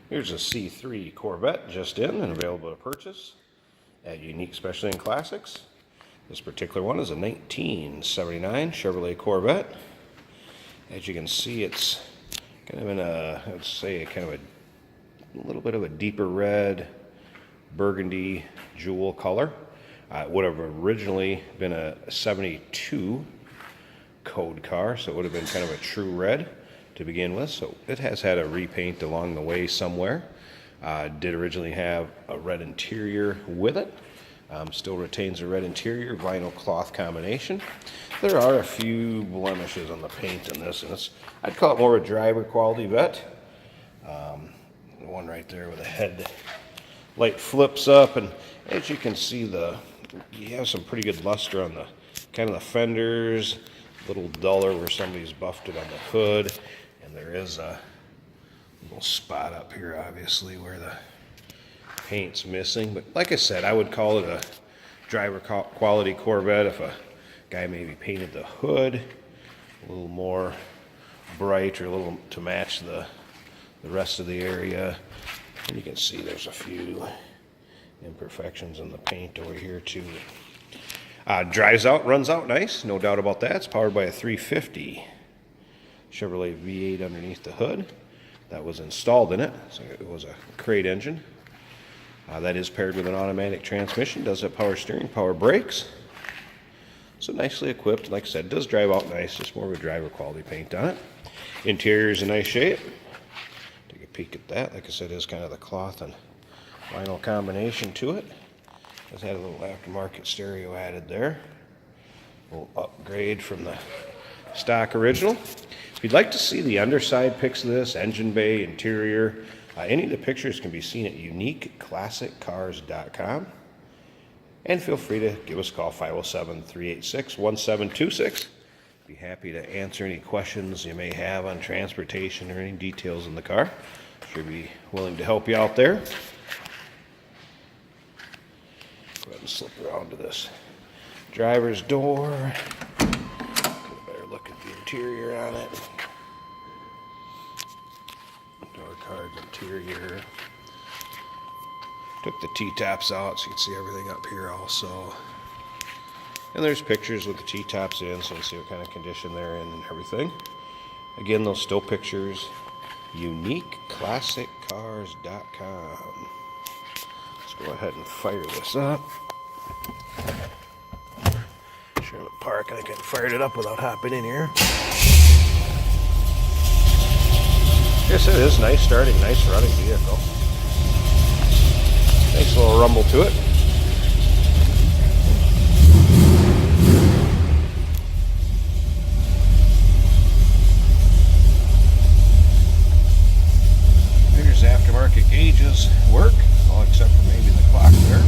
Here's a C3 Corvette just in and available to purchase at Unique Specialty and Classics. This particular one is a 1979 Chevrolet Corvette. As you can see, it's kind of in a, I would say, kind of a little bit of a deeper red, burgundy jewel color. It would have originally been a 72 code car, so it would have been kind of a true red to begin with. So it has had a repaint along the way somewhere. Did originally have a red interior with it. Still retains a red interior, vinyl cloth combination. There are a few blemishes on the paint in this, and I'd call it more of a driver quality vet. The one right there with the head light flips up, and as you can see, you have some pretty good luster on the kind of the fenders, a little duller where somebody's buffed it on the hood, and there is a little spot up here obviously where the paint's missing. But like I said, I would call it a driver quality Corvette if a guy maybe painted the hood a little more bright or a little to match the rest of the area. And you can see there's a few imperfections in the paint over here too. Drives out, runs out nice, no doubt about that. It's powered by a 350 Chevrolet V8 underneath the hood that was installed in it. So it was a crate engine. That is paired with an automatic transmission. Does have power steering, power brakes. So nicely equipped. Like I said, it does drive out nice. Just more of a driver quality paint on it. Interior is in nice shape. Take a peek at that. Like I said, it is kind of the cloth and vinyl combination to it. It's had a little aftermarket stereo added there. A little upgrade from the stock original. If you'd like to see the underside pics of this, engine bay, interior, any of the pictures can be seen at uniqueclassiccars.com. And feel free to give us a call, 507-386-1726. Be happy to answer any questions you may have on transportation or any details in the car. Should be willing to help you out there. Go ahead and slip around to this driver's door. Get a better look at the interior on it. Door cards, interior. Took the T-tops out so you can see everything up here also. And there's pictures with the T-tops in, so you can see what kind of condition they're in and everything. Again, those still pictures, uniqueclassiccars.com. Let's go ahead and fire this up. Sure, in the park, I think I fired it up without hopping in here. Yes, it is nice starting, nice running vehicle. Nice little rumble to it. There's aftermarket gauges work, all except for maybe the clock there.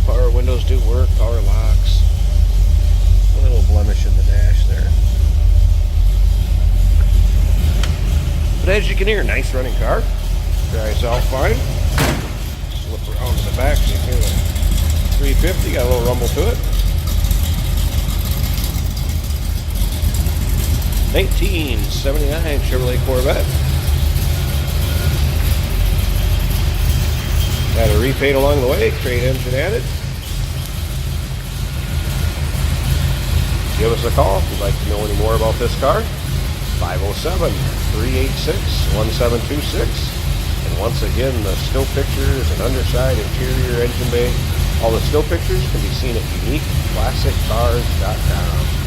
Power windows do work, power locks. A little blemish in the dash there. But as you can hear, nice running car. Drives out fine. Slip around to the back so you can hear the 350, got a little rumble to it. 1979 Chevrolet Corvette. Got a repaint along the way, crate engine added. Give us a call if you'd like to know any more about this car. 507-386-1726. And once again, the still pictures and underside, interior, engine bay, all the still pictures can be seen at uniqueclassiccars.com.